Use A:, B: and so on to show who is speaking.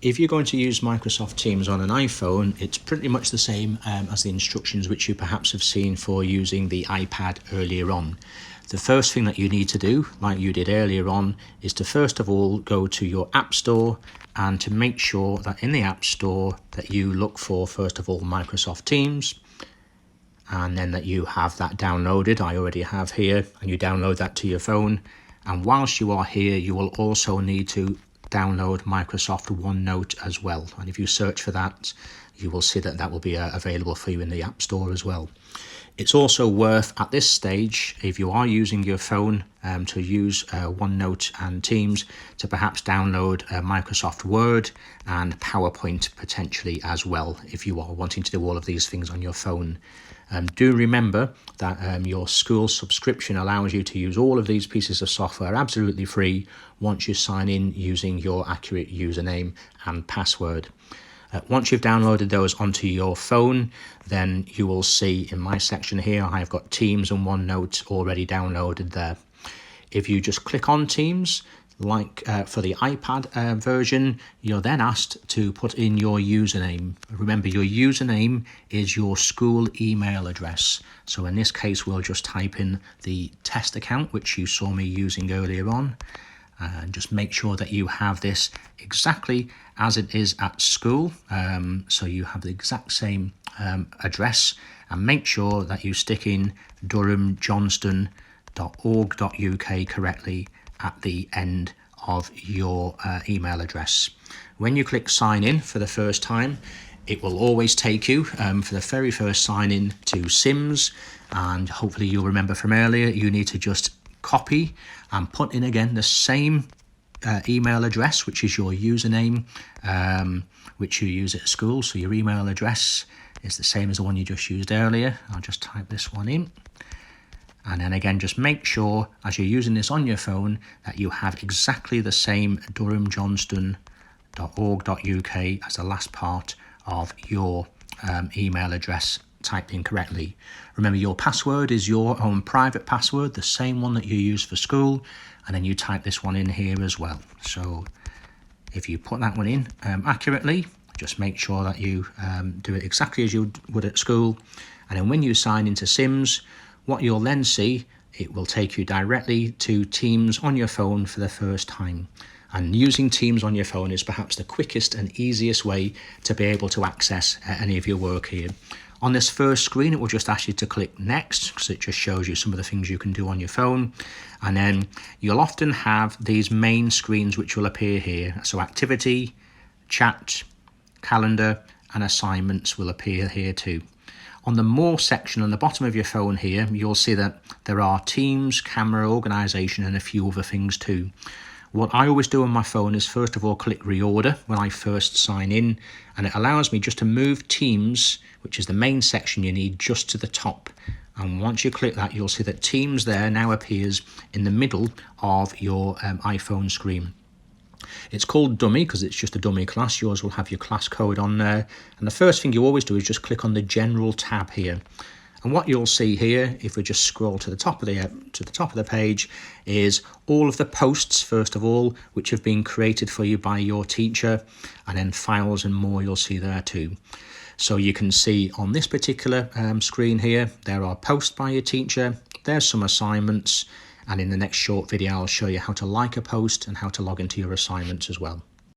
A: If you're going to use Microsoft Teams on an iPhone, it's pretty much the same as the instructions which you perhaps have seen for using the iPad earlier on. The first thing that you need to do, like you did earlier on, is to first of all go to your App Store and to make sure that in the App Store that you look for, first of all, Microsoft Teams, and then that you have that downloaded. I already have here, and you download that to your phone. And whilst you are here, you will also need to download Microsoft OneNote as well, and if you search for that, you will see that that will be available for you in the App Store as well. It's also worth at this stage, if you are using your phone to use OneNote and Teams, to perhaps download Microsoft Word and PowerPoint potentially as well, if you are wanting to do all of these things on your phone. Do remember that your school subscription allows you to use all of these pieces of software absolutely free once you sign in using your accurate username and password. Once you've downloaded those onto your phone, then you will see in my section here, I've got Teams and OneNote already downloaded there. If you just click on Teams, like for the iPad version, you're then asked to put in your username. Remember, your username is your school email address. So in this case, we'll just type in the test account, which you saw me using earlier on. And just make sure that you have this exactly as it is at school. So you have the exact same address, and make sure that you stick in durhamjohnston.org.uk correctly at the end of your email address. When you click sign in for the first time, it will always take you for the very first sign in to Sims, and hopefully you'll remember from earlier, you need to just copy and put in again the same email address, which is your username, which you use at school. So your email address is the same as the one you just used earlier. I'll just type this one in. And then again, just make sure as you're using this on your phone that you have exactly the same durhamjohnston.org.uk as the last part of your email address typed in correctly. Remember, your password is your own private password, the same one that you use for school, and then you type this one in here as well. So if you put that one in accurately, just make sure that you do it exactly as you would at school. And then when you sign into Sims, what you'll then see, it will take you directly to Teams on your phone for the first time. And using Teams on your phone is perhaps the quickest and easiest way to be able to access any of your work here. On this first screen, it will just ask you to click next, because it just shows you some of the things you can do on your phone. And then you'll often have these main screens which will appear here. So activity, chat, calendar, and assignments will appear here too. On the More section on the bottom of your phone here, you'll see that there are Teams, camera, organization, and a few other things too. What I always do on my phone is first of all click reorder when I first sign in, and it allows me just to move Teams, which is the main section you need, just to the top. And once you click that, you'll see that Teams there now appears in the middle of your iPhone screen. It's called dummy because it's just a dummy class. Yours will have your class code on there. And the first thing you always do is just click on the general tab here. And what you'll see here, if we just scroll to the top of the page, is all of the posts, first of all, which have been created for you by your teacher, and then files and more you'll see there too. So you can see on this particular screen here, there are posts by your teacher, there's some assignments, and in the next short video I'll show you how to like a post and how to log into your assignments as well.